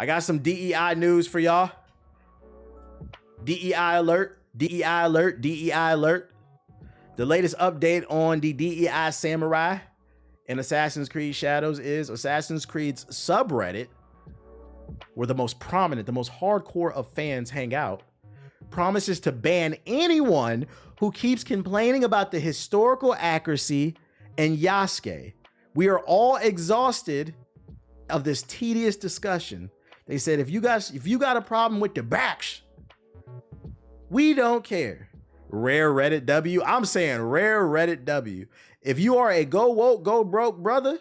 I got some DEI news for y'all. DEI alert, DEI alert, DEI alert. The latest update on the DEI samurai in Assassin's Creed Shadows is Assassin's Creed's subreddit, where the most prominent, the most hardcore of fans hang out, promises to ban anyone who keeps complaining about the historical accuracy and Yasuke. We are all exhausted of this tedious discussion. They said, if you got a problem with the backs, we don't care. Rare Reddit W. I'm saying rare Reddit W. If you are a go woke, go broke brother,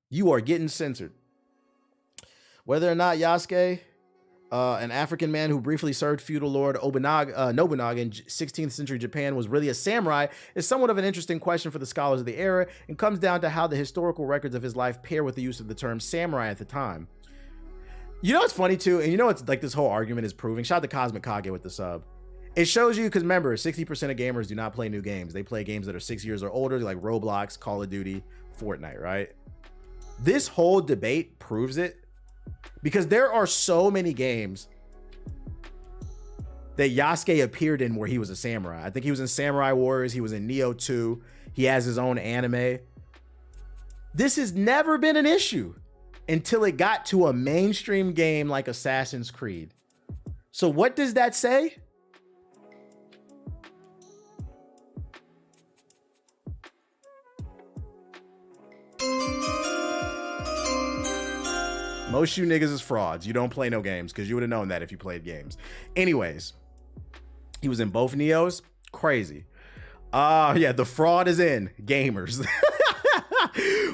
you are getting censored. Whether or not Yasuke, an African man who briefly served feudal lord Nobunaga in 16th century Japan, was really a samurai is somewhat of an interesting question for the scholars of the era, and comes down to how the historical records of his life pair with the use of the term samurai at the time. You know what's funny too, and you know what's like this whole argument is proving? Shout out to Cosmic Kage with the sub. It shows you, because remember, 60% of gamers do not play new games. They play games that are 6 years or older, like Roblox, Call of Duty, Fortnite, right? This whole debate proves it, because there are so many games that Yasuke appeared in where he was a samurai. I think he was in Samurai Warriors. He was in Neo 2. He has his own anime. This has never been an issue until it got to a mainstream game like Assassin's Creed. So what does that say? Most you niggas is frauds. You don't play no games, because you would have known that if you played games. Anyways, he was in both Neos. Crazy. Yeah, the fraud is in gamers.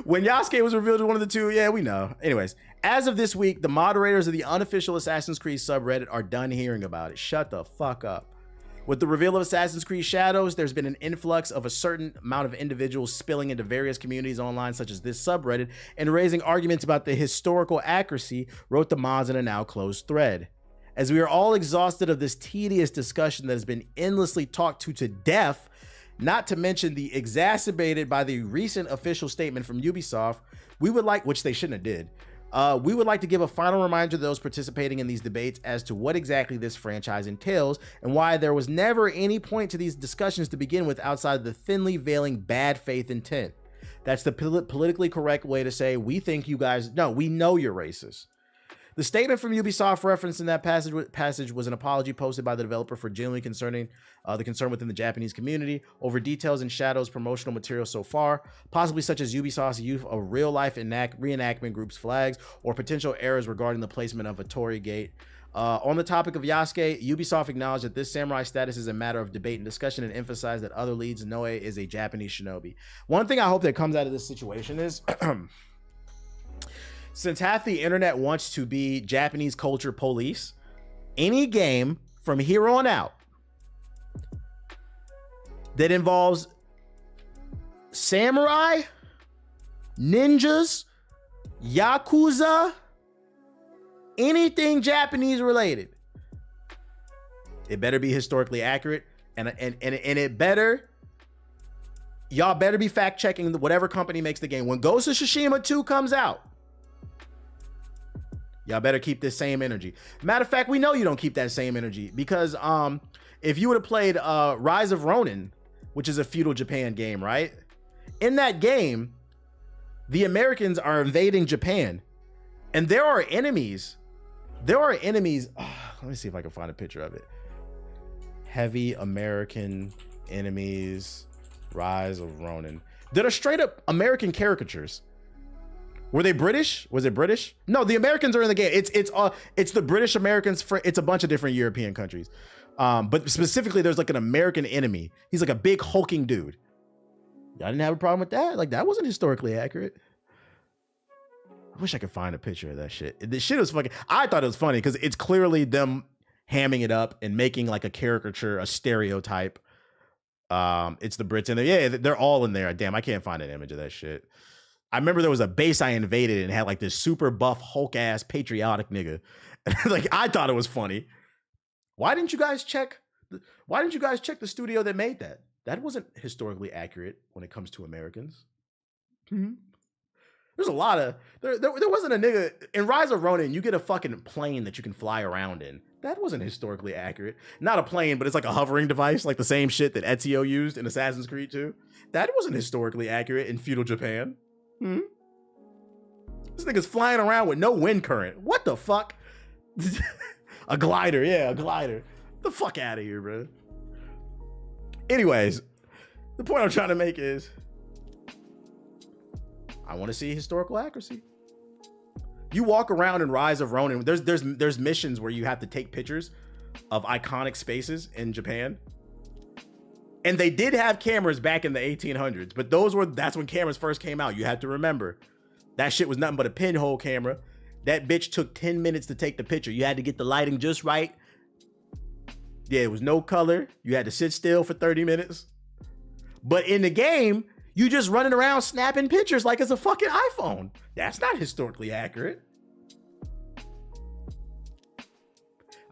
When Yasuke was revealed as one of the two, yeah, we know. Anyways, as of this week, the moderators of the unofficial Assassin's Creed subreddit are done hearing about it. Shut the fuck up. With the reveal of Assassin's Creed Shadows, there's been an influx of a certain amount of individuals spilling into various communities online, such as this subreddit, and raising arguments about the historical accuracy, wrote the mods in a now closed thread. As we are all exhausted of this tedious discussion that has been endlessly talked to death, not to mention the exacerbated by the recent official statement from Ubisoft, we would like, which they shouldn't have did, we would like to give a final reminder to those participating in these debates as to what exactly this franchise entails and why there was never any point to these discussions to begin with outside of the thinly veiling bad faith intent. That's the politically correct way to say, we think you guys, no, we know you're racist. The statement from Ubisoft referenced in that passage was an apology posted by the developer for genuinely concerning the concern within the Japanese community over details in Shadow's promotional material so far, possibly such as Ubisoft's use of real-life reenactment groups' flags or potential errors regarding the placement of a Torii gate. On the topic of Yasuke, Ubisoft acknowledged that this samurai status is a matter of debate and discussion, and emphasized that other leads Noe is a Japanese shinobi. One thing I hope that comes out of this situation is since half the internet wants to be Japanese culture police, any game from here on out that involves samurai, ninjas, yakuza, anything Japanese related, it better be historically accurate, and it better, y'all better be fact checking whatever company makes the game. When Ghost of Tsushima 2 comes out, y'all better keep this same energy. Matter of fact, we know you don't keep that same energy, because if you would have played Rise of Ronin, which is a feudal Japan game, right? In that game, the Americans are invading Japan, and there are enemies. Let me see if I can find a picture of it. Heavy American enemies, Rise of Ronin. That are straight up American caricatures. Were they British? Was it British? No, the Americans are in the game. It's the British Americans. It's a bunch of different European countries. But specifically, there's like an American enemy. He's like a big hulking dude. I didn't have a problem with that. Like, that wasn't historically accurate. I wish I could find a picture of that shit. This shit was fucking, I thought it was funny because it's clearly them hamming it up and making like a caricature, a stereotype. It's the Brits in there. Yeah, they're all in there. Damn, I can't find an image of that shit. I remember there was a base I invaded and had like this super buff Hulk ass patriotic nigga. Like, I thought it was funny. Why didn't you guys check the studio that made that? That wasn't historically accurate when it comes to Americans. There's a lot of there wasn't a nigga in Rise of Ronin. You get a fucking plane that you can fly around in. That wasn't historically accurate. Not a plane, but it's like a hovering device, like the same shit that Ezio used in Assassin's Creed 2. That wasn't historically accurate in feudal Japan. This nigga's flying around with no wind current. What the fuck? A glider, yeah, a glider. Get the fuck out of here, bro. Anyways, the point I'm trying to make is I want to see historical accuracy. You walk around in Rise of Ronin, there's missions where you have to take pictures of iconic spaces in Japan. And they did have cameras back in the 1800s, but that's when cameras first came out. You have to remember, that shit was nothing but a pinhole camera. That bitch took 10 minutes to take the picture. You had to get the lighting just right. Yeah, it was no color. You had to sit still for 30 minutes. But in the game, you just running around snapping pictures like it's a fucking iPhone. That's not historically accurate.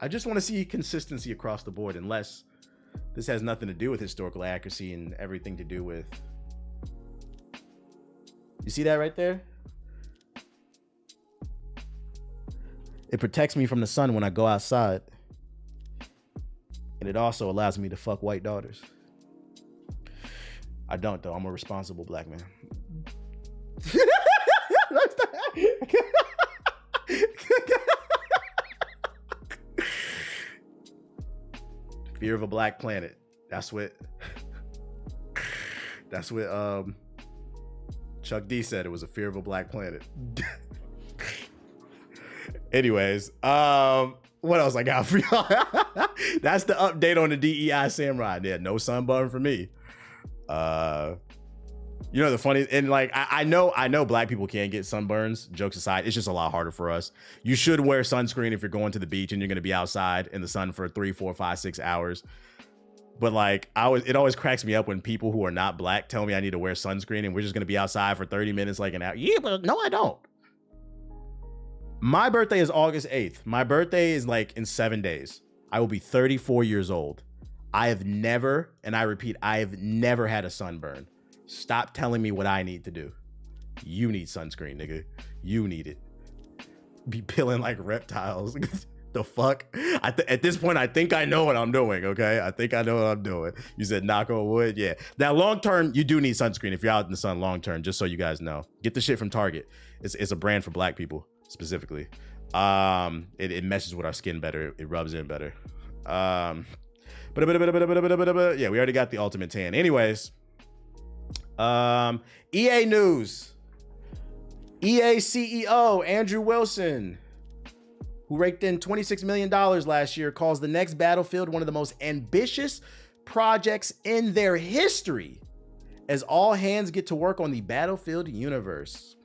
I just want to see consistency across the board, unless this has nothing to do with historical accuracy and everything to do with... You see that right there? It protects me from the sun when I go outside. And it also allows me to fuck white daughters. I don't, though. I'm a responsible black man. Fear of a Black Planet. That's what Chuck D said. It was a fear of a black planet. Anyways, what else I got for y'all? That's the update on the DEI Samurai. Yeah, no sunburn for me. You know the funny, and like I know black people can't get sunburns. Jokes aside, it's just a lot harder for us. You should wear sunscreen if you're going to the beach and you're going to be outside in the sun for 3, 4, 5, 6 hours. But like it always cracks me up when people who are not black tell me I need to wear sunscreen and we're just going to be outside for 30 minutes like an hour. Yeah, but no, I don't. My birthday is August 8th. My birthday is like in 7 days. I will be 34 years old. I have never, and I repeat, I have never had a sunburn. Stop telling me what I need to do. You need sunscreen, nigga. You need it. Be peeling like reptiles. The fuck? At this point, I think I know what I'm doing, okay? I think I know what I'm doing. You said knock on wood. Yeah. Now, long term, you do need sunscreen if you're out in the sun long term, just so you guys know. Get the shit from Target. It's a brand for black people specifically. It meshes with our skin better. It rubs in better. Yeah, we already got the ultimate tan. Anyways, EA news. EA CEO Andrew Wilson, who raked in $26 million last year, calls the next Battlefield one of the most ambitious projects in their history, as all hands get to work on the Battlefield universe.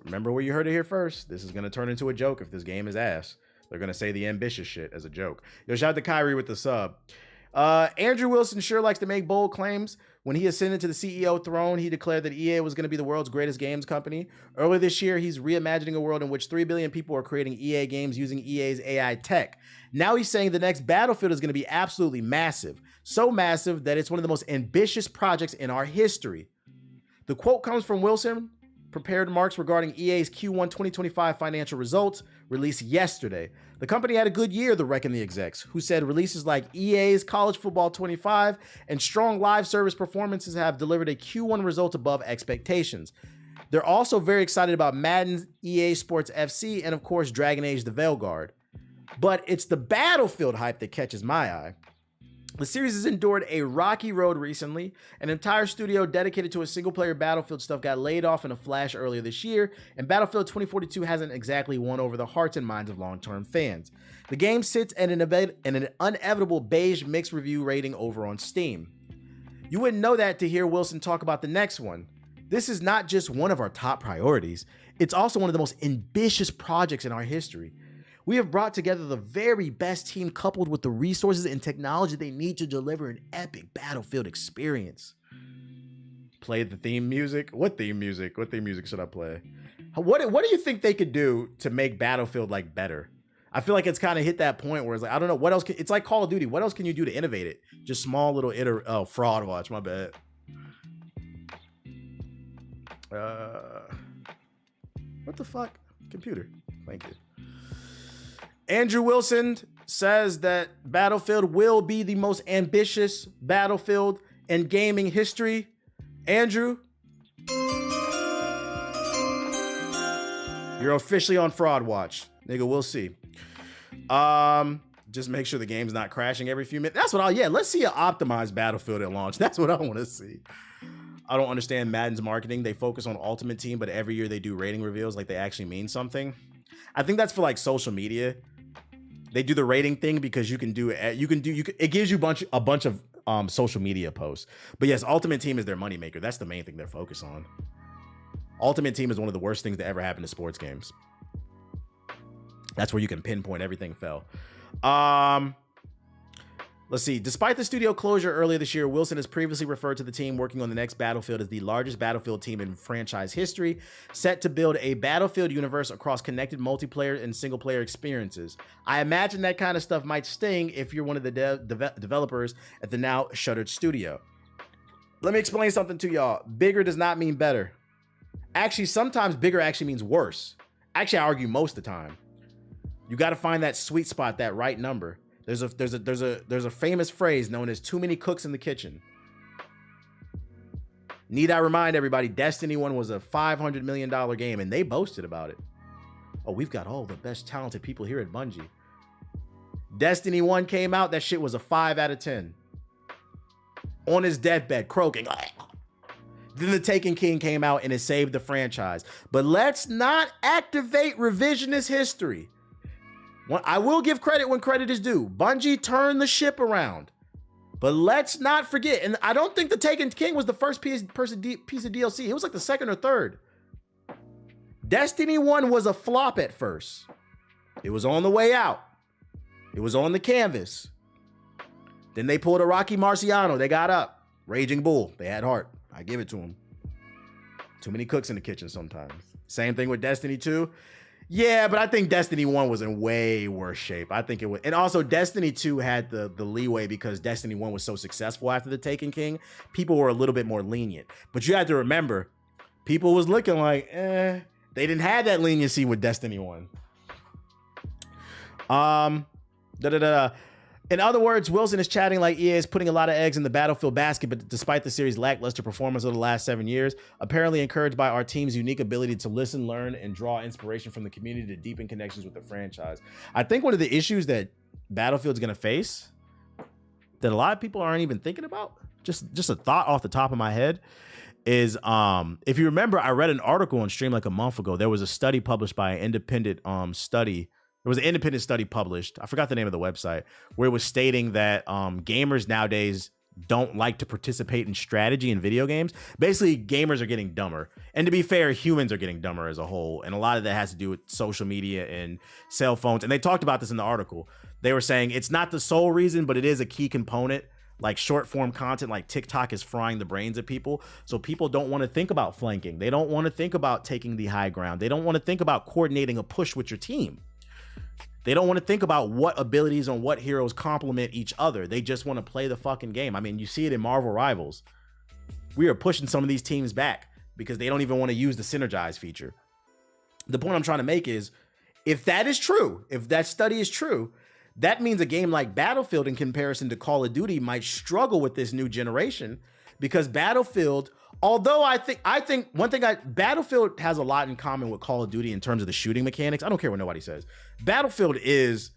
Remember where you heard it here first. This is going to turn into a joke if this game is ass. They're going to say the ambitious shit as a joke. Yo, shout out to Kyrie with the sub. Andrew Wilson sure likes to make bold claims. When he ascended to the CEO throne, he declared that EA was going to be the world's greatest games company. Earlier this year, he's reimagining a world in which 3 billion people are creating EA games using EA's AI tech. Now he's saying the next Battlefield is going to be absolutely massive. So massive that it's one of the most ambitious projects in our history. The quote comes from Wilson, prepared remarks regarding EA's Q1 2025 financial results released yesterday. The company had a good year, the reckon the execs, who said releases like EA's College Football 25 and strong live service performances have delivered a Q1 result above expectations. They're also very excited about Madden, EA Sports FC, and of course Dragon Age the Veilguard. But it's the Battlefield hype that catches my eye. The series has endured a rocky road recently. An entire studio dedicated to a single-player Battlefield stuff got laid off in a flash earlier this year, and Battlefield 2042 hasn't exactly won over the hearts and minds of long-term fans. The game sits at an inevitable beige mixed review rating over on Steam. You wouldn't know that to hear Wilson talk about the next one. This is not just one of our top priorities, it's also one of the most ambitious projects in our history. We have brought together the very best team coupled with the resources and technology they need to deliver an epic Battlefield experience. Play the theme music? What theme music? What theme music should I play? What do you think they could do to make Battlefield like better? I feel like it's kind of hit that point where it's like, I don't know what else. It's like Call of Duty. What else can you do to innovate it? Just small little fraud watch. My bad. What the fuck? Computer. Thank you. Andrew Wilson says that Battlefield will be the most ambitious Battlefield in gaming history. Andrew, you're officially on fraud watch. Nigga, we'll see. Just make sure the game's not crashing every few minutes. That's what let's see an optimized Battlefield at launch. That's what I want to see. I don't understand Madden's marketing. They focus on Ultimate Team, but every year they do rating reveals like they actually mean something. I think that's for like social media. They do the rating thing because it gives you a bunch of social media posts. But yes, Ultimate Team is their moneymaker. That's the main thing they're focused on. Ultimate Team is one of the worst things that ever happened to sports games. That's where you can pinpoint everything fell. Let's see. Despite the studio closure earlier this year, Wilson has previously referred to the team working on the next Battlefield as the largest Battlefield team in franchise history, set to build a Battlefield universe across connected multiplayer and single-player experiences. I imagine that kind of stuff might sting if you're one of the developers at the now shuttered studio. Let me explain something to y'all. Bigger does not mean better. Actually, sometimes bigger actually means worse. Actually, I argue most of the time. You got to find that sweet spot, that right number. There's a famous phrase known as too many cooks in the kitchen. Need I remind everybody, Destiny 1 was a $500 million game and they boasted about it. Oh, we've got all the best talented people here at Bungie. Destiny 1 came out, that shit was a 5 out of 10. On his deathbed, croaking. Then the Taken King came out and it saved the franchise. But let's not activate revisionist history. I will give credit when credit is due. Bungie turned the ship around. But let's not forget, and I don't think the Taken King was the first piece of DLC. It was like the second or third. Destiny 1 was a flop at first. It was on the way out. It was on the canvas. Then they pulled a Rocky Marciano. They got up. Raging Bull. They had heart. I give it to them. Too many cooks in the kitchen sometimes. Same thing with Destiny 2. Yeah, but I think Destiny 1 was in way worse shape. I think it was. And also Destiny 2 had the leeway because Destiny 1 was so successful after the Taken King. People were a little bit more lenient. But you have to remember, people was looking like, they didn't have that leniency with Destiny 1. In other words, Wilson is chatting like EA is putting a lot of eggs in the Battlefield basket, but despite the series' lackluster performance over the last 7 years, apparently encouraged by our team's unique ability to listen, learn, and draw inspiration from the community to deepen connections with the franchise. I think one of the issues that Battlefield's going to face that a lot of people aren't even thinking about, just a thought off the top of my head, is if you remember, I read an article on stream like a month ago. There was a study published by an independent study. There was an independent study published. I forgot the name of the website, where it was stating that gamers nowadays don't like to participate in strategy in video games. Basically, gamers are getting dumber. And to be fair, humans are getting dumber as a whole. And a lot of that has to do with social media and cell phones. And they talked about this in the article. They were saying it's not the sole reason, but it is a key component. Like short form content like TikTok is frying the brains of people. So people don't want to think about flanking. They don't want to think about taking the high ground. They don't want to think about coordinating a push with your team. They don't want to think about what abilities and what heroes complement each other. They just want to play the fucking game. I mean, you see it in Marvel Rivals. We are pushing some of these teams back because they don't even want to use the synergize feature. The point I'm trying to make is, if that is true, if that study is true, that means a game like Battlefield in comparison to Call of Duty might struggle with this new generation, because Battlefield, although I think one thing Battlefield has a lot in common with Call of Duty in terms of the shooting mechanics. I don't care what nobody says. Battlefield it's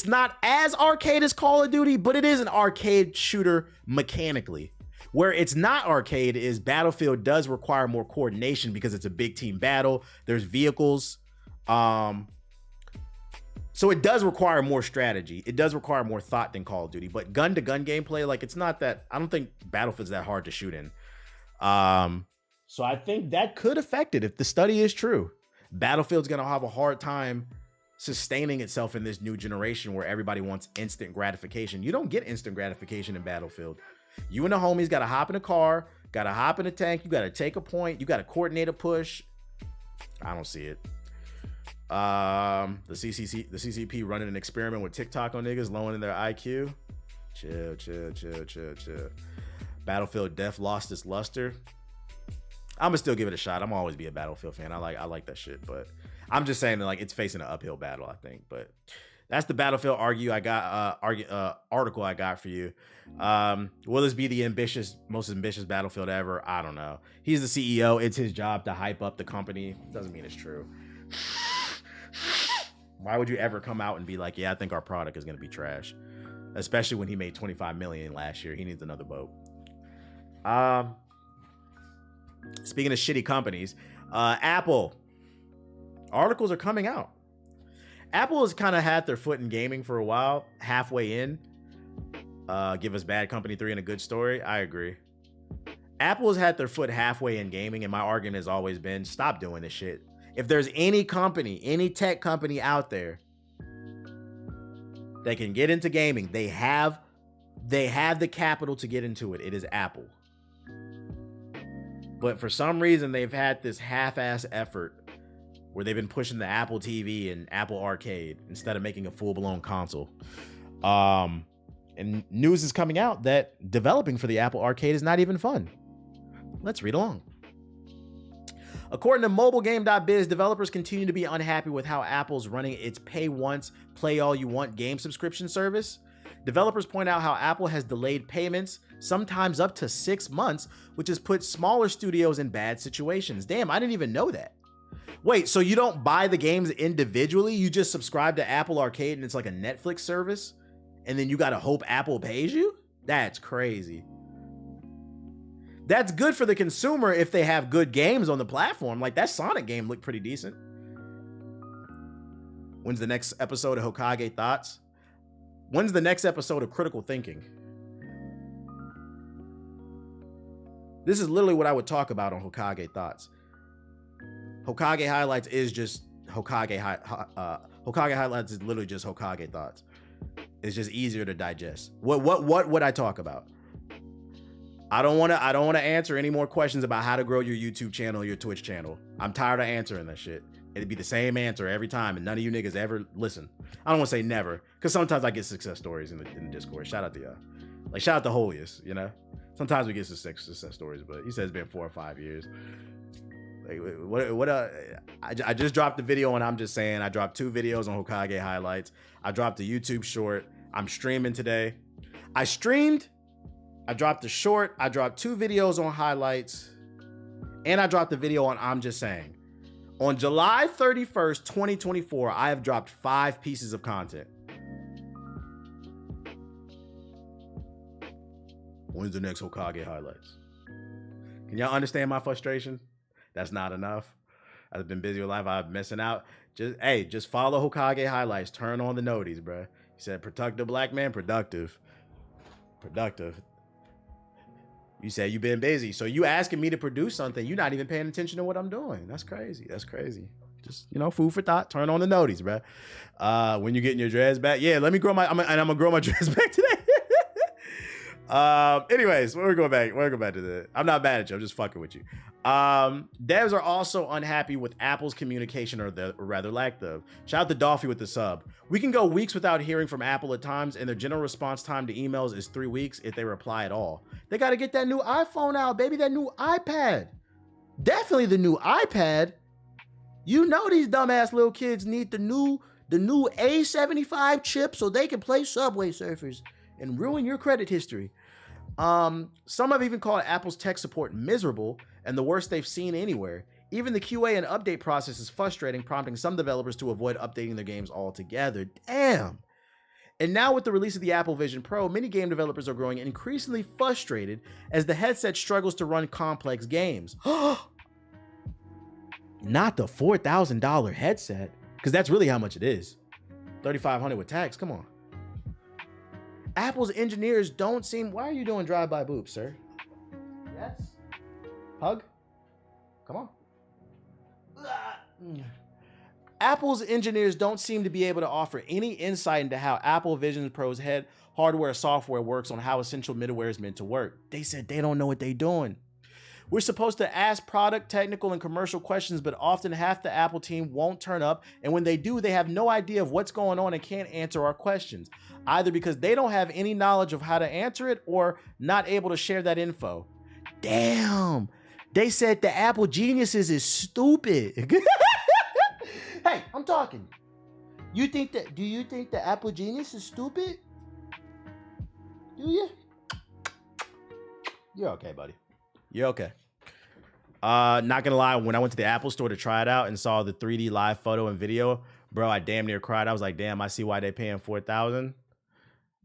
not as arcade as Call of Duty, but it is an arcade shooter mechanically. Where it's not arcade is Battlefield does require more coordination because it's a big team battle. There's vehicles. So it does require more strategy. It does require more thought than Call of Duty, but gun to gun gameplay, like it's not that, I don't think Battlefield's that hard to shoot in. So I think that could affect it if the study is true. Battlefield's going to have a hard time sustaining itself in this new generation where everybody wants instant gratification. You don't get instant gratification in Battlefield. You and the homies got to hop in a car, got to hop in a tank. You got to take a point. You got to coordinate a push. I don't see it. The CCP running an experiment with TikTok on niggas, lowering their IQ. Chill. Battlefield Death lost its luster. I'm gonna still give it a shot. I'm always be a Battlefield fan. I like that shit, but I'm just saying that like it's facing an uphill battle, I think. But that's the Battlefield article I got for you. Will this be the most ambitious Battlefield ever? I don't know. He's the CEO. It's his job to hype up the company. Doesn't mean it's true. Why would you ever come out and be like, yeah, I think our product is gonna be trash? Especially when he made 25 million last year. He needs another boat. Speaking of shitty companies, Apple. Articles are coming out. Apple has kind of had their foot in gaming for a while, halfway in. Give us Bad Company 3 and a good story. I agree. Apple has had their foot halfway in gaming, and my argument has always been, stop doing this shit. If there's any company, any tech company out there that can get into gaming, they have the capital to get into it. It is Apple. But for some reason, they've had this half-ass effort where they've been pushing the Apple TV and Apple Arcade instead of making a full-blown console. And news is coming out that developing for the Apple Arcade is not even fun. Let's read along. According to mobilegame.biz, developers continue to be unhappy with how Apple's running its pay once, play all you want game subscription service. Developers point out how Apple has delayed payments, sometimes up to 6 months, which has put smaller studios in bad situations. Damn, I didn't even know that. Wait, so you don't buy the games individually? You just subscribe to Apple Arcade and it's like a Netflix service? And then you gotta hope Apple pays you? That's crazy. That's good for the consumer if they have good games on the platform. Like that Sonic game looked pretty decent. When's the next episode of Hokage Thoughts? When's the next episode of Critical Thinking? This is literally what I would talk about on Hokage Thoughts. Hokage Highlights is just Hokage Highlights is literally just Hokage Thoughts. It's just easier to digest. What would I talk about? I don't want to answer any more questions about how to grow your YouTube channel or your Twitch channel. I'm tired of answering that shit. It'd be the same answer every time, and none of you niggas ever listen. I don't want to say never, because sometimes I get success stories in the Discord. Shout out to y'all. Like, shout out to Holius, you know? Sometimes we get success stories, but he says it's been 4 or 5 years. Like, I just dropped the video and I'm just saying, I dropped 2 videos on Hokage Highlights. I dropped a YouTube short. I'm streaming today. I dropped the short. I dropped 2 videos on Highlights. And I dropped the video on I'm Just Saying. On July 31st, 2024, I have dropped 5 pieces of content. When's the next Hokage Highlights? Can y'all understand my frustration? That's not enough. I've been busy with life. I'm missing out. Just follow Hokage Highlights. Turn on the noties, bro. He said, productive black man, productive. You said you've been busy. So you asking me to produce something, you're not even paying attention to what I'm doing. That's crazy. Just, food for thought. Turn on the noties, bro. When you're getting your dreads back. Yeah, let me grow I'm gonna grow my dreads back today. Anyways, we're going back to the, I'm not mad at you. I'm just fucking with you. Devs are also unhappy with Apple's communication or rather lack thereof. Shout out to Dolphy with the sub. We can go weeks without hearing from Apple at times, and their general response time to emails is 3 weeks if they reply at all. They got to get that new iPhone out, baby, that new iPad. Definitely the new iPad. You know these dumbass little kids need the new A75 chip so they can play Subway Surfers and ruin your credit history. Some have even called Apple's tech support miserable and the worst they've seen anywhere. Even the QA and update process is frustrating, prompting some developers to avoid updating their games altogether. Damn. And now with the release of the Apple Vision Pro, many game developers are growing increasingly frustrated as the headset struggles to run complex games. Not the $4,000 headset, because that's really how much it is. $3,500 with tax, come on. Apple's engineers don't seem... Why are you doing drive-by boobs, sir? Yes. Hug. Come on. Apple's engineers don't seem to be able to offer any insight into how Apple Vision Pro's hardware software works on how essential middleware is meant to work. They said they don't know what they're doing. We're supposed to ask product, technical, and commercial questions, but often half the Apple team won't turn up, and when they do, they have no idea of what's going on and can't answer our questions, either because they don't have any knowledge of how to answer it or not able to share that info. Damn. They said the Apple geniuses is stupid. Hey, I'm talking. Do you think the Apple genius is stupid? Do you? You're okay, buddy. You're okay. Not gonna lie, when I went to the Apple store to try it out and saw the 3D live photo and video, bro, I damn near cried. I was like, damn, I see why they paying $4,000.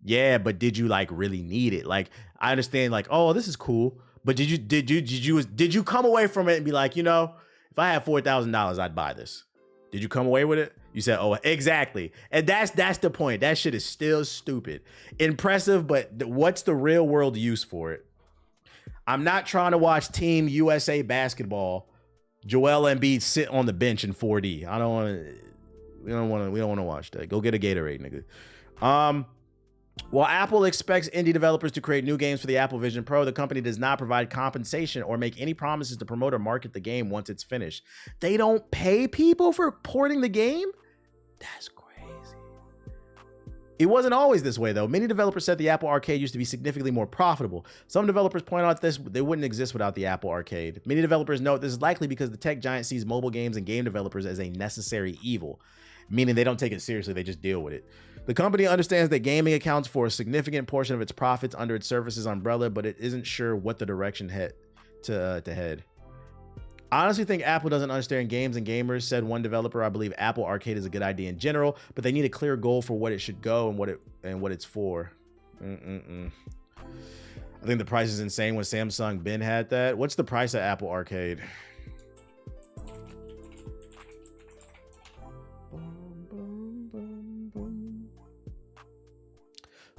Yeah, but did you like really need it? Like, I understand, like, oh, this is cool, but did you come away from it and be like, you know, if I had $4,000, I'd buy this? Did you come away with it? You said, oh, exactly. And that's the point. That shit is still stupid. Impressive, but what's the real world use for it? I'm not trying to watch Team USA basketball. Joel Embiid sit on the bench in 4D. I don't want to. We don't want to watch that. Go get a Gatorade, nigga. While Apple expects indie developers to create new games for the Apple Vision Pro, the company does not provide compensation or make any promises to promote or market the game once it's finished. They don't pay people for porting the game? That's crazy. It wasn't always this way, though. Many developers said the Apple Arcade used to be significantly more profitable. Some developers point out this they wouldn't exist without the Apple Arcade. Many developers note this is likely because the tech giant sees mobile games and game developers as a necessary evil, meaning they don't take it seriously, they just deal with it. The company understands that gaming accounts for a significant portion of its profits under its services umbrella, but it isn't sure what the direction to head. I honestly think Apple doesn't understand games and gamers, said one developer. I believe Apple Arcade is a good idea in general, but they need a clear goal for what it should go and what it's for. I think the price is insane when Samsung Ben had that. What's the price of Apple Arcade?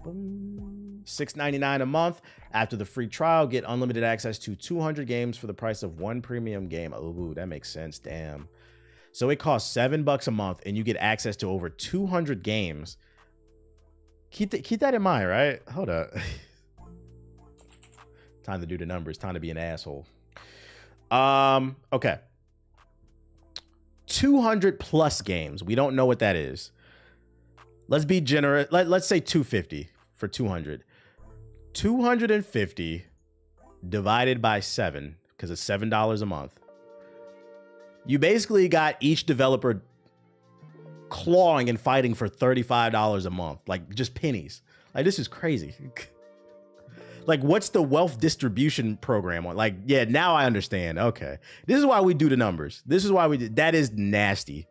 $6.99 a month. After the free trial, get unlimited access to 200 games for the price of one premium game. Oh, that makes sense. Damn. So it costs $7 a month and you get access to over 200 games. Keep that in mind, right? Hold up. Time to do the numbers. Time to be an asshole. Okay. 200 plus games. We don't know what that is. Let's be generous. Let's say 250 for 200. 250 divided by 7, because it's $7 a month. You basically got each developer clawing and fighting for $35 a month, like just pennies. Like, this is crazy. Like, what's the wealth distribution program on? Like, yeah, now I understand. Okay, this is why we do the numbers. This is why we do. That is nasty.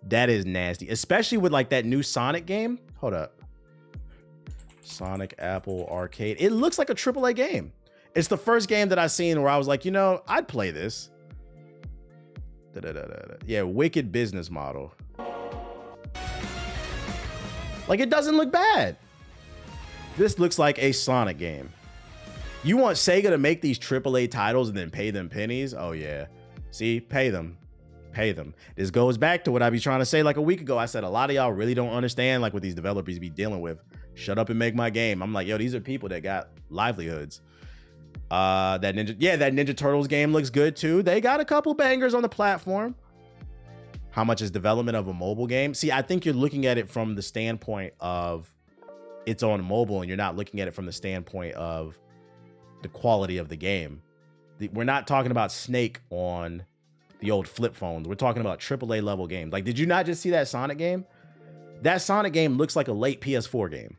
That is nasty, especially with like that new Sonic game. Hold up. Sonic Apple Arcade. It looks like a AAA game. It's the first game that I've seen where I was like, you know, I'd play this. Yeah, wicked business model. Like, it doesn't look bad. This looks like a Sonic game. You want Sega to make these AAA titles and then pay them pennies? Oh yeah. See, pay them. Pay them. This goes back to what I be trying to say like a week ago. I said a lot of y'all really don't understand like what these developers be dealing with. Shut up and make my game. I'm like, yo, these are people that got livelihoods. That Ninja Turtles game looks good too. They got a couple bangers on the platform. How much is development of a mobile game? See, I think you're looking at it from the standpoint of it's on mobile, and you're not looking at it from the standpoint of the quality of the game. We're not talking about Snake on the old flip phones. We're talking about AAA level games. Like, did you not just see that Sonic game? That Sonic game looks like a late PS4 game.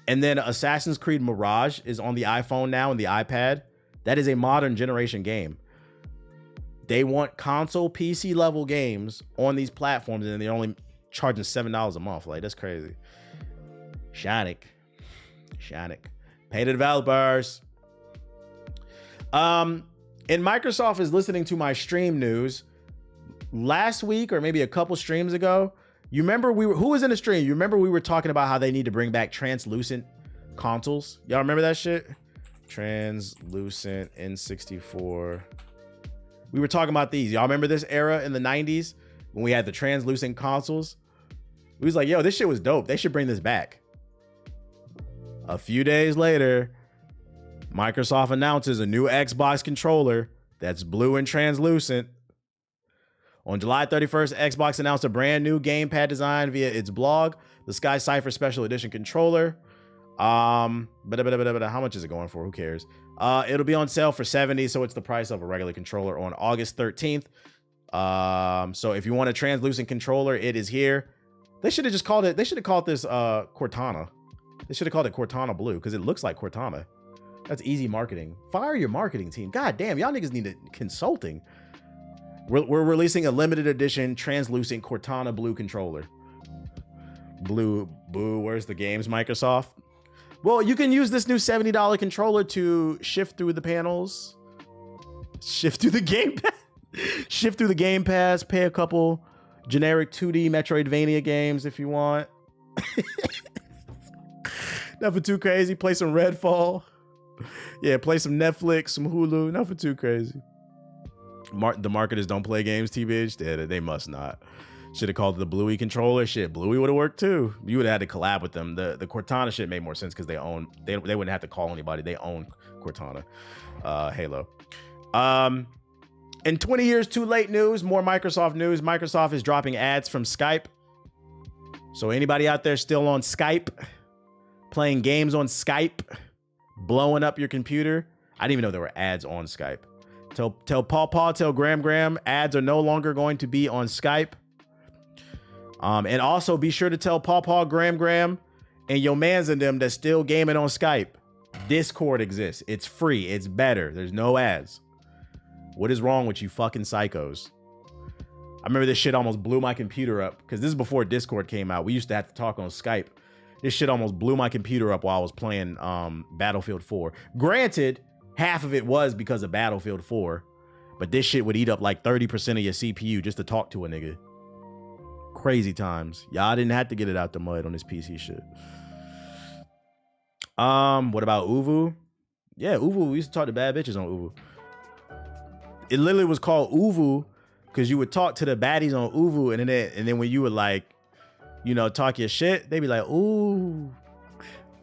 And then Assassin's Creed Mirage is on the iPhone now and the iPad. That is a modern generation game. They want console PC level games on these platforms, and they're only charging $7 a month. Like, that's crazy. Shanik. Pay the developers. And Microsoft is listening to my stream news. Last week, or maybe a couple streams ago, you remember who was in the stream? You remember we were talking about how they need to bring back translucent consoles? Y'all remember that shit? Translucent N64. We were talking about these. Y'all remember this era in the 90s when we had the translucent consoles? We was like, yo, this shit was dope. They should bring this back. A few days later, Microsoft announces a new Xbox controller that's blue and translucent. On July 31st, Xbox announced a brand new gamepad design via its blog, the Sky Cypher Special Edition controller. How much is it going for? Who cares? It'll be on sale for $70, so it's the price of a regular controller on August 13th. So if you want a translucent controller, it is here. They should have just called it, they should have called this Cortana. They should have called it Cortana Blue because it looks like Cortana. That's easy marketing. Fire your marketing team. God damn, y'all niggas need consulting. We're releasing a limited edition translucent Cortana Blue controller. Blue, boo, where's the games, Microsoft? Well, you can use this new $70 controller to shift through the panels. Shift through the game pass. Shift through the game pass. Pay a couple generic 2D Metroidvania games if you want. Nothing too crazy. Play some Redfall. Yeah, play some Netflix, some Hulu. Nothing too crazy. The marketers don't play games, TBH. They must not. Should have called it the Bluey controller. Shit, Bluey would have worked too. You would have had to collab with them. The Cortana shit made more sense because they wouldn't have to call anybody. They own Cortana. Halo. In 20 years too late news, more Microsoft news. Microsoft is dropping ads from Skype. So anybody out there still on Skype, playing games on Skype, blowing up your computer? I didn't even know there were ads on Skype. Tell Paw, tell Gram, ads are no longer going to be on Skype. And also be sure to tell Paw, Gram, and your mans and them that's still gaming on Skype. Discord exists. It's free. It's better. There's no ads. What is wrong with you fucking psychos? I remember this shit almost blew my computer up because this is before Discord came out. We used to have to talk on Skype. This shit almost blew my computer up while I was playing Battlefield 4. Granted, half of it was because of Battlefield 4, but this shit would eat up like 30% of your CPU just to talk to a nigga. Crazy times. Y'all didn't have to get it out the mud on this PC shit. What about Uvu? Yeah, Uvu. We used to talk to bad bitches on Uvu. It literally was called Uvu because you would talk to the baddies on Uvu, and then when you would like, you know, talk your shit, they'd be like, "Ooh,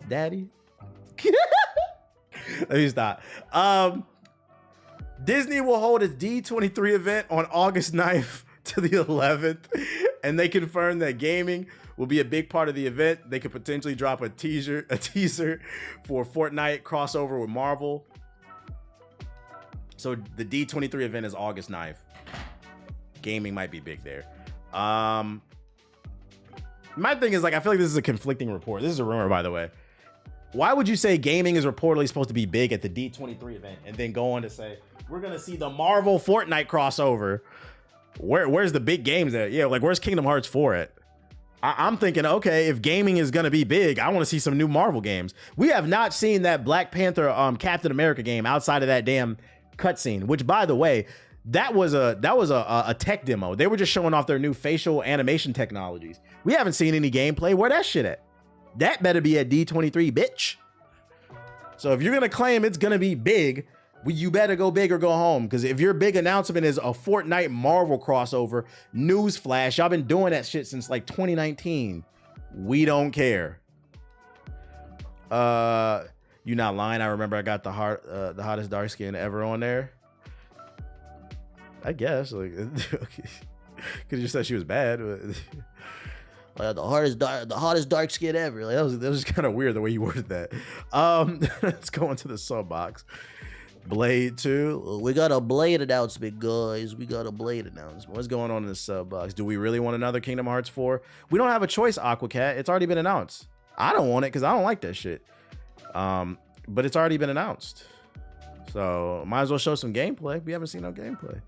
daddy." Let me stop. Disney will hold its D23 event on August 9th to the 11th, and they confirmed that gaming will be a big part of the event. They could potentially drop a teaser for Fortnite crossover with Marvel. So the D23 event is August 9th. Gaming might be big there. My thing is, like, I feel like this is a conflicting report. This is a rumor, by the way. Why would you say gaming is reportedly supposed to be big at the D23 event and then go on to say, we're going to see the Marvel Fortnite crossover? Where's the big games at? Yeah, like, where's Kingdom Hearts 4 at? I'm thinking, okay, if gaming is going to be big, I want to see some new Marvel games. We have not seen that Black Panther Captain America game outside of that damn cutscene, which, by the way, that was a tech demo. They were just showing off their new facial animation technologies. We haven't seen any gameplay. Where that shit at? That better be at D23, bitch. So if you're gonna claim it's gonna be big, you better go big or go home. Because if your big announcement is a Fortnite Marvel crossover, newsflash, y'all been doing that shit since like 2019. We don't care. You not lying. I remember I got the hottest dark skin ever on there. I guess, like, could you said she was bad. But the hottest dark skin ever. Like, that was kind of weird the way you worded that. Let's go into the sub box. Blade 2. We got a Blade announcement, guys. We got a Blade announcement. What's going on in the sub box? Do we really want another Kingdom Hearts 4? We don't have a choice, Aquacat. It's already been announced. I don't want it because I don't like that shit. But it's already been announced. So might as well show some gameplay. We haven't seen no gameplay.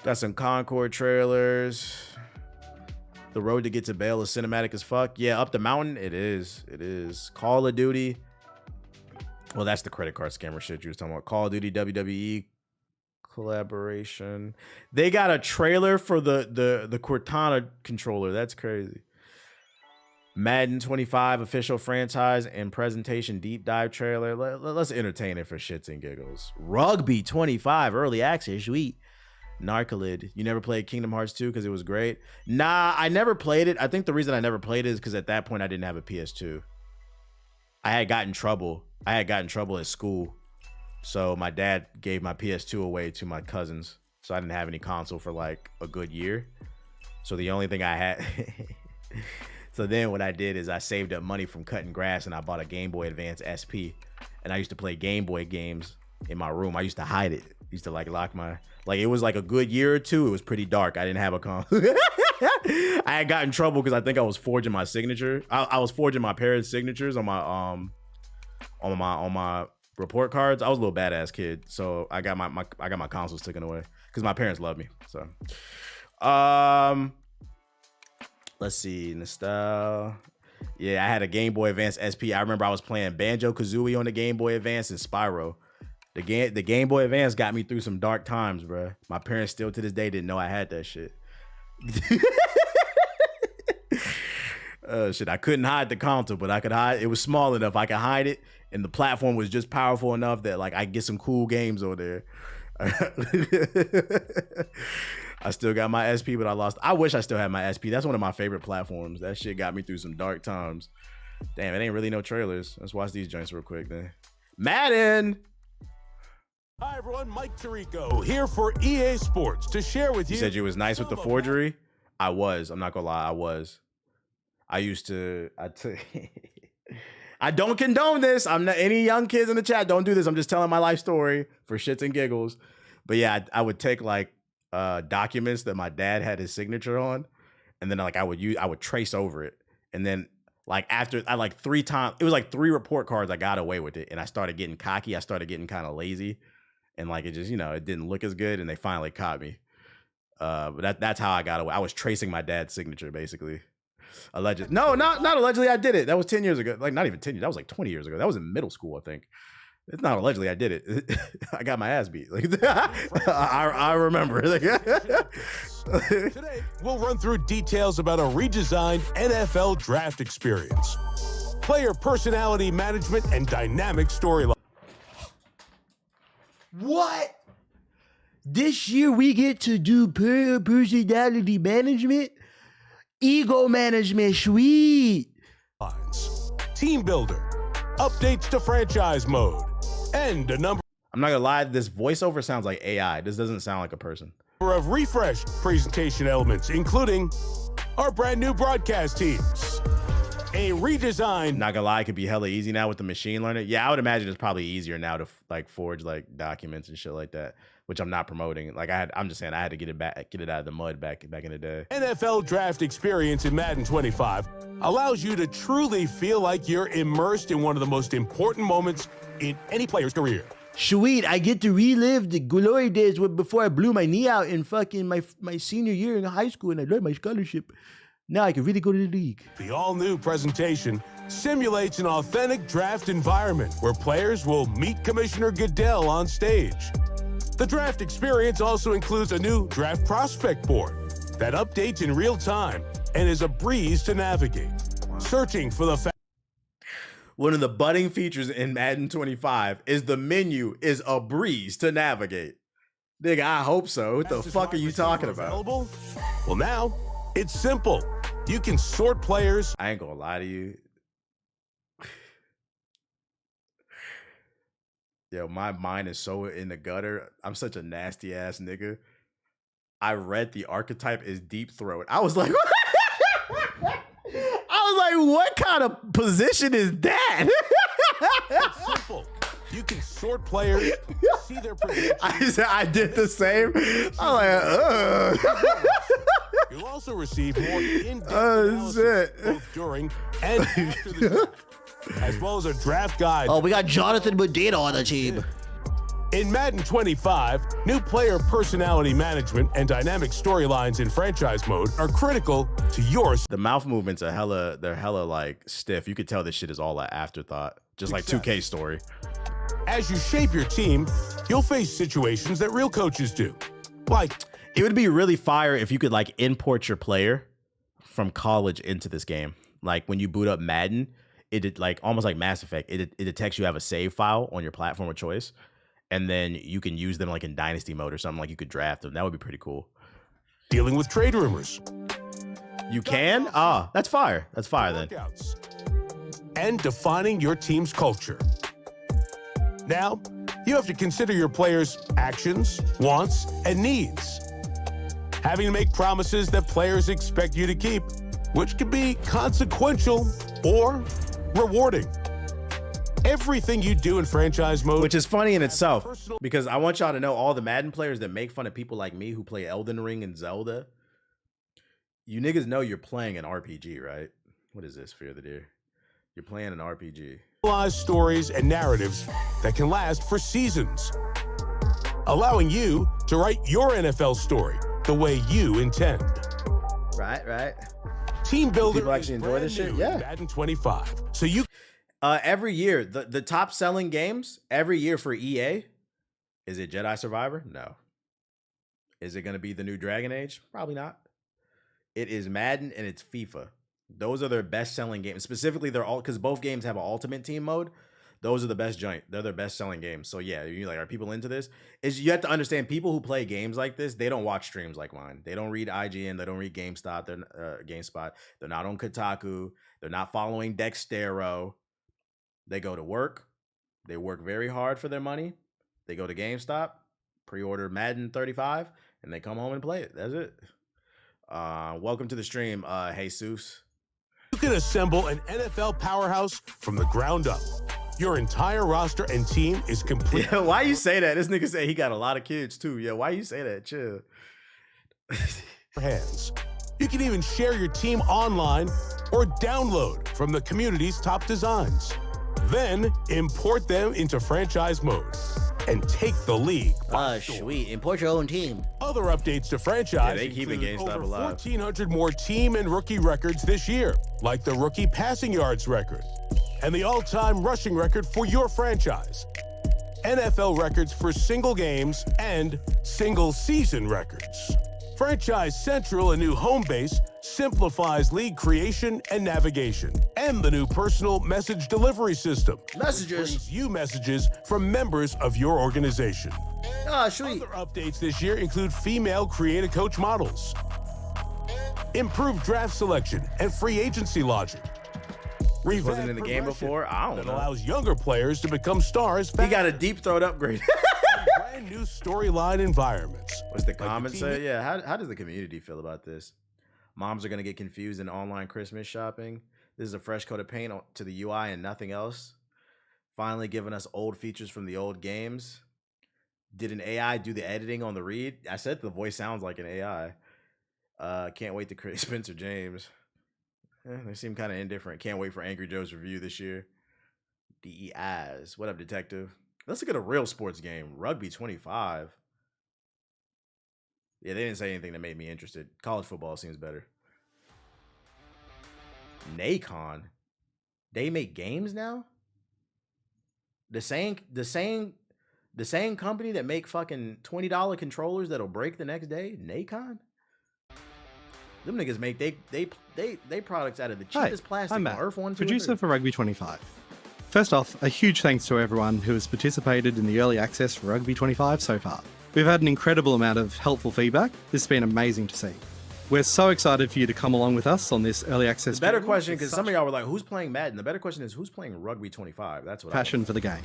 Got some Concord trailers. The road to get to Bale is cinematic as fuck. Yeah, up the mountain, it is. It is. Call of Duty. Well, that's the credit card scammer shit you was talking about. Call of Duty WWE collaboration. They got a trailer for the Cortana controller. That's crazy. Madden 25 official franchise and presentation deep dive trailer. Let's entertain it for shits and giggles. Rugby 25 early access. Sweet. Narcolid. You never played Kingdom Hearts 2 because it was great? Nah, I never played it. I think the reason I never played it is because at that point I didn't have a PS2. I had gotten in trouble. I had gotten in trouble at school. So my dad gave my PS2 away to my cousins. So I didn't have any console for like a good year. So the only thing I had... So then what I did is I saved up money from cutting grass and I bought a Game Boy Advance SP. And I used to play Game Boy games in my room. I used to hide it. Used to like lock my, like it was like a good year or two. It was pretty dark. I didn't have a I had got in trouble because I think I was forging my signature. I was forging my parents' signatures on my report cards. I was a little badass kid, so I got my consoles taken away because my parents love me. So, let's see, nostalgia. Yeah, I had a Game Boy Advance SP. I remember I was playing Banjo-Kazooie on the Game Boy Advance and Spyro. The Game Boy Advance got me through some dark times, bro. My parents still to this day didn't know I had that shit. Shit, I couldn't hide the console, but I could hide. It was small enough I could hide it, and the platform was just powerful enough that like I get some cool games on there. I still got my SP, but I lost. I wish I still had my SP. That's one of my favorite platforms. That shit got me through some dark times. Damn, it ain't really no trailers. Let's watch these joints real quick then. Madden. Hi everyone, Mike Tirico here for EA Sports to share with you. You said you was nice with the forgery? I was. I'm not gonna lie, I was. I don't condone this. I'm not, any young kids in the chat, don't do this. I'm just telling my life story for shits and giggles. But yeah, I would take like documents that my dad had his signature on, and then like I would trace over it, and then like after I like 3 times, it was like 3 report cards, I got away with it, and I started getting cocky. I started getting kind of lazy, and like it just, it didn't look as good, and they finally caught me. But that's how I got away. I was tracing my dad's signature basically. Allegedly. No, not allegedly. I did it. That was 10 years ago. Like not even 10 years. That was like 20 years ago. That was in middle school, I think. It's not allegedly I did it. I got my ass beat. Like I remember. Today, we'll run through details about a redesigned NFL draft experience, player personality management, and dynamic storyline. What? This year we get to do player personality management? Ego management, sweet. Team builder, updates to franchise mode, and a number. I'm not gonna lie, this voiceover sounds like AI. This doesn't sound like a person. Of refreshed presentation elements, including our brand new broadcast teams. A redesigned. Not gonna lie, it could be hella easy now with the machine learning. Yeah, I would imagine it's probably easier now to like forge like documents and shit like that, which I'm not promoting. Like I'm just saying I had to get it out of the mud back in the day. NFL draft experience in Madden 25 allows you to truly feel like you're immersed in one of the most important moments in any player's career. Sweet, I get to relive the glory days before I blew my knee out in fucking my senior year in high school and I learned my scholarship. Now I can really go to the league. The all-new presentation simulates an authentic draft environment where players will meet Commissioner Goodell on stage. The draft experience also includes a new draft prospect board that updates in real time and is a breeze to navigate. Searching for the one of the budding features in Madden 25 is the menu is a breeze to navigate. Nigga, I hope so. What the fuck are you talking about? Well, now it's simple. You can sort players. I ain't gonna lie to you. Yo, my mind is so in the gutter. I'm such a nasty ass nigga. I read the archetype is deep throat. I was like, what kind of position is that? It's simple. You can sort players, see their position. I did the same. I'm like, You'll also receive more in-depth analysis both during and after the draft, as well as a draft guide. Oh, we got Jonathan Medina on the team. In Madden 25, new player personality management and dynamic storylines in franchise mode are critical to yours. The mouth movements are they're hella like stiff. You could tell this shit is all an afterthought, just like 2K story. As you shape your team, you'll face situations that real coaches do. Like, it would be really fire if you could like import your player from college into this game. Like when you boot up Madden, it like almost like Mass Effect. It detects you have a save file on your platform of choice, and then you can use them like in Dynasty mode or something. Like you could draft them. That would be pretty cool. Dealing with trade rumors. You can? Ah, that's fire. That's fire then. And defining your team's culture. Now, you have to consider your players' actions, wants, and needs. Having to make promises that players expect you to keep, which can be consequential or rewarding. everything you do in franchise mode. Which is funny in itself, because I want y'all to know, all the Madden players that make fun of people like me who play Elden Ring and Zelda, you niggas know you're playing an RPG, right? What is this, Fear of the Deer? You're playing an RPG. Stories and narratives that can last for seasons, allowing you to write your NFL story the way you intend. Right. Team Builder People actually enjoy this shit? Yeah. Madden 25. So you every year, the top selling games every year for EA, is it Jedi Survivor? No. Is it going to be the new Dragon Age? Probably not. It is Madden and it's FIFA. Those are their best selling games. Specifically, they're all, because both games have an ultimate team mode. Those are the best joint. They're their best selling games. So yeah, you're like, are people into this? You have to understand, people who play games like this, they don't watch streams like mine. They don't read IGN. They don't read GameSpot. GameSpot. They're not on Kotaku. They're not following Dextero. They go to work. They work very hard for their money. They go to GameStop, pre-order Madden 35, and they come home and play it. That's it. Welcome to the stream, Jesus. You can assemble an NFL powerhouse from the ground up. Your entire roster and team is complete. Yeah, why you say that? This nigga say he got a lot of kids too. Yeah, why you say that? Chill. Hands. You can even share your team online or download from the community's top designs. Then import them into franchise mode and take the league. Sweet. Import your own team. Other updates to franchise. Yeah, they keeping GameStop over alive. 1,400 more team and rookie records this year, like the rookie passing yards record and the all-time rushing record for your franchise, NFL records for single games and single season records. Franchise Central, a new home base, simplifies league creation and navigation, and the new personal message delivery system. Messages. Brings you messages from members of your organization. Sweet. Other updates this year include female creative coach models, improved draft selection and free agency logic. Wasn't in the game before? I don't know. Allows younger players to become stars faster. He got a deep throat upgrade. Brand new storyline environments. What's the comments say? Yeah, how does the community feel about this? Moms are going to get confused in online Christmas shopping. This is a fresh coat of paint to the UI and nothing else. Finally giving us old features from the old games. Did an AI do the editing on the read? I said the voice sounds like an AI. Can't wait to create Spencer James. They seem kind of indifferent. Can't wait for Angry Joe's review this year. DEIs. What up, detective? Let's look at a real sports game. Rugby 25. Yeah, they didn't say anything that made me interested. College football seems better. Nacon. They make games now? The same company that make fucking $20 controllers that'll break the next day? Nacon? Them niggas make they products out of the cheapest plastic I'm on Matt, Earth. producer for Rugby 25. First off, a huge thanks to everyone who has participated in the early access for Rugby 25 so far. We've had an incredible amount of helpful feedback. This has been amazing to see. We're so excited for you to come along with us on this early access. The better question, because some of y'all were like, who's playing Madden? The better question is, who's playing Rugby 25? That's what passion for the game.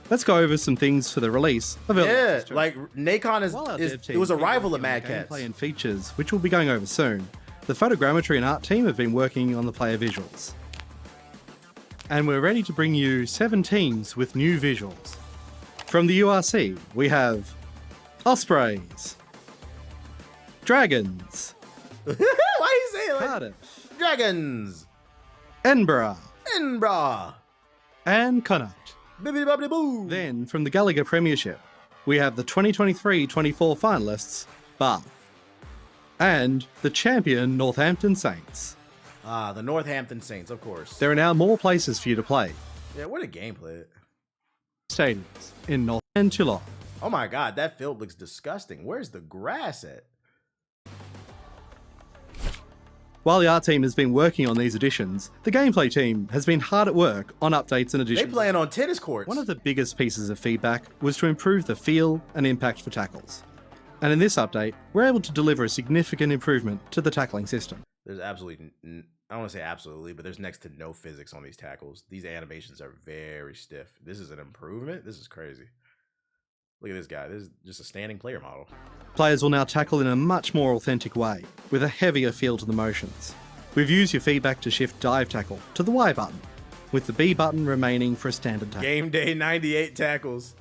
Let's go over some things for the release of early access. Yeah, like Nacon it was a rival of Mad Catz. Gameplay and features, which we'll be going over soon. The photogrammetry and art team have been working on the player visuals. And we're ready to bring you 7 teams with new visuals. From the URC, we have Ospreys, Dragons, Why you say it like Cardiff, Dragons, Edinburgh, and Connacht. Bibbidi-bobbidi-boo. Then, from the Gallagher Premiership, we have the 2023-24 finalists, Bath, and the champion Northampton Saints. The Northampton Saints, of course. There are now more places for you to play. Yeah, where the gameplay? Stadiums in North and Toulon. Oh my god, that field looks disgusting. Where's the grass at? While the art team has been working on these additions, the gameplay team has been hard at work on updates and additions. They playing on tennis courts. One of the biggest pieces of feedback was to improve the feel and impact for tackles. And in this update, we're able to deliver a significant improvement to the tackling system. There's absolutely, I don't want to say absolutely, but there's next to no physics on these tackles. These animations are very stiff. This is an improvement. This is crazy. Look at this guy. This is just a standing player model. Players will now tackle in a much more authentic way, with a heavier feel to the motions. We've used your feedback to shift dive tackle to the Y button, with the B button remaining for a standard tackle. Game day 98 tackles.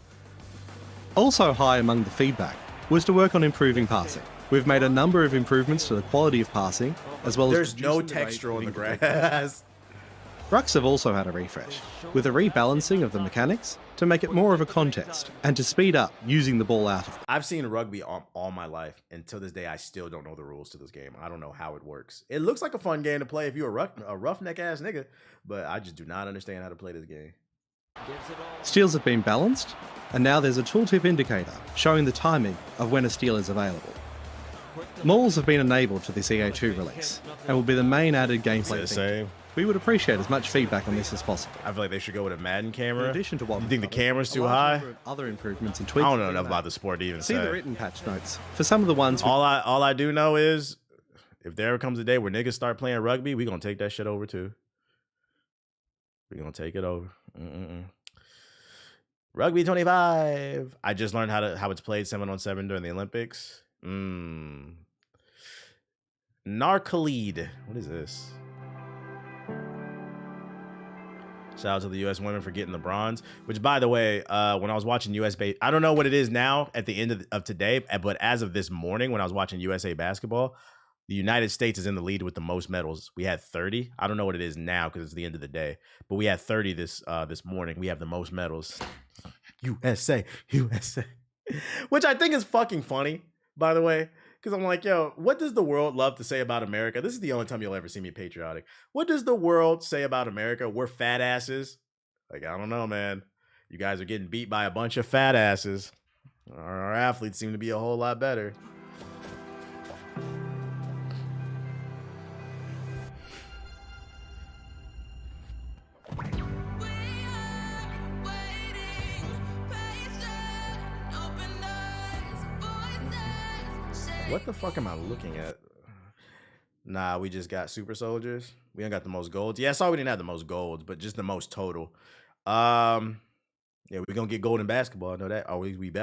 Also high among the feedback was to work on improving passing. We've made a number of improvements to the quality of passing, as well as There's no reducing the rate texture on the of incompleteness. grass. Rucks have also had a refresh, with a rebalancing of the mechanics to make it more of a contest and to speed up using the ball out of it. I've seen rugby all my life, and to this day, I still don't know the rules to this game. I don't know how it works. It looks like a fun game to play if you're a roughneck ass nigga, but I just do not understand how to play this game. Steals have been balanced, and now there's a tooltip indicator showing the timing of when a steal is available. Mauls have been enabled for this EA2 release, and will be the main added gameplay feature. We would appreciate as much feedback on this as possible. I feel like they should go with a Madden camera. In addition to what You think the camera's too high? Other improvements and I tweaks. don't know enough about the sport to even See the say. written patch notes for some of the ones. All I do know is if there ever comes a day where niggas start playing rugby, we gonna take that shit over too. We gonna take it over. Rugby 25. I just learned how it's played 7-on-7 during the Olympics. Narcolead. What is this? Shout out to the U.S. women for getting the bronze. Which, by the way, when I was watching I don't know what it is now at the end of today, but as of this morning, when I was watching USA basketball, the United States is in the lead with the most medals. We had 30. I don't know what it is now because it's the end of the day, but we had 30 this morning. We have the most medals. USA, USA. Which I think is fucking funny, by the way. Because I'm like, yo, what does the world love to say about America? This is the only time you'll ever see me patriotic. What does the world say about America? We're fat asses. Like, I don't know, man. You guys are getting beat by a bunch of fat asses. Our athletes seem to be a whole lot better. What the fuck am I looking at? Nah, we just got super soldiers. We ain't got the most golds. Yeah, I saw we didn't have the most golds, but just the most total. Yeah, we're gonna get gold in basketball. I know that. Oh, we better.